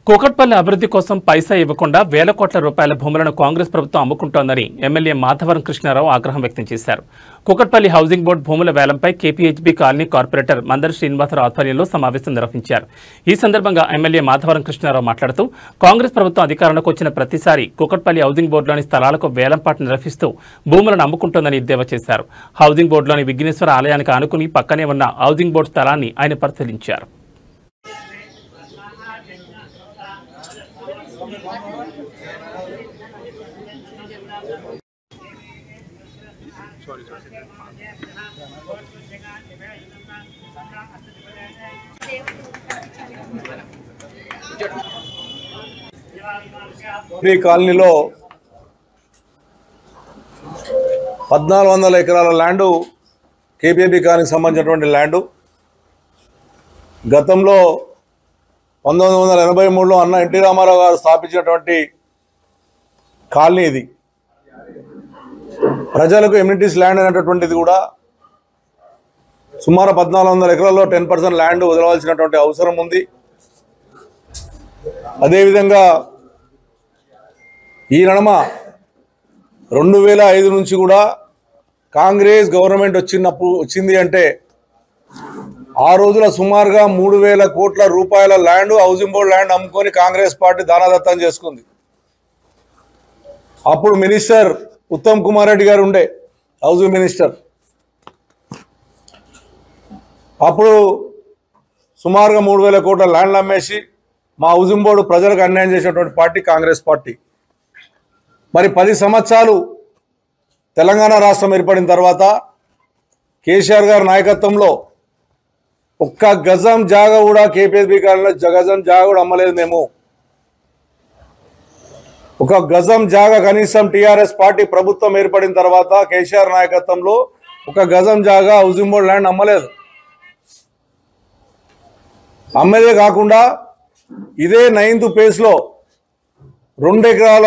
కూకట్పల్లి అభివృద్ధి కోసం పైసా ఇవ్వకుండా వేల కోట్ల రూపాయల భూములను కాంగ్రెస్ ప్రభుత్వం అమ్ముకుంటోందని ఎమ్మెల్యే మాధవరం కృష్ణారావు ఆగ్రహం వ్యక్తం చేశారు. కూకట్పల్లి హౌసింగ్ బోర్డు భూముల వేలంపై కేపీహెచ్బీ కాలనీ కార్పొరేటర్ మందరి శ్రీనివాసరావు ఆధ్వర్యంలో సమావేశం నిర్వహించారు. ఈ సందర్భంగా ఎమ్మెల్యే మాధవరం కృష్ణారావు మాట్లాడుతూ కాంగ్రెస్ ప్రభుత్వం అధికారంలోకి వచ్చిన ప్రతిసారి కూకట్పల్లి హౌసింగ్ బోర్డులోని స్థలాలకు వేలంపాటు నిర్వహిస్తూ భూములను అమ్ముకుంటోందని ఎద్దేవా చేశారు. హౌసింగ్ బోర్డులోని విఘ్నేశ్వర ఆలయానికి ఆనుకుని పక్కనే ఉన్న హౌసింగ్ బోర్డు స్థలాన్ని ఆయన పరిశీలించారు. ఈ కాలనీలో 1400 ఎకరాల ల్యాండ్ కేపీహెచ్బీ కాలనీకి సంబంధించినటువంటి ల్యాండ్ గతంలో 1983లో అన్న ఎన్టీ రామారావు గారు స్థాపించినటువంటి కాలనీ. ఇది ప్రజలకు ఎమ్యూనిటీస్ ల్యాండ్ అనేటటువంటిది కూడా సుమారు 1400 ఎకరాల్లో 10% ల్యాండ్ వదలవలసినటువంటి అవసరం ఉంది. అదేవిధంగా ఈ నడమ 2005 నుంచి కూడా కాంగ్రెస్ గవర్నమెంట్ వచ్చింది అంటే ఆ రోజుల సుమారుగా 3000 కోట్ల రూపాయల ల్యాండ్ హౌసింగ్ బోర్డు ల్యాండ్ అమ్ముకొని కాంగ్రెస్ పార్టీ దానాదత్తం చేసుకుంది. అప్పుడు మినిస్టర్ ఉత్తమ్ కుమార్ రెడ్డి గారు ఉండే హౌసింగ్ మినిస్టర్. అప్పుడు సుమారుగా 3000 కోట్ల ల్యాండ్లు అమ్మేసి మా హౌసింగ్ బోర్డు ప్రజలకు అన్యాయం చేసినటువంటి పార్టీ కాంగ్రెస్ పార్టీ. మరి 10 సంవత్సరాలు తెలంగాణ రాష్ట్రం ఏర్పడిన తర్వాత కేసీఆర్ గారి నాయకత్వంలో ఒక్క గజం జాగా కూడా కేపీహెచ్బీ కాలనీలో గజం జాగా కూడా అమ్మలేదు. మేము ఒక గజం జాగా కనీసం టీఆర్ఎస్ పార్టీ ప్రభుత్వం ఏర్పడిన తర్వాత కేసీఆర్ నాయకత్వంలో ఒక గజం జాగా హౌసింగ్ బోర్డు ల్యాండ్ అమ్మలేదు. అమ్మేదే కాకుండా ఇదే 9th ఫేజ్లో 2.5 ఎకరాల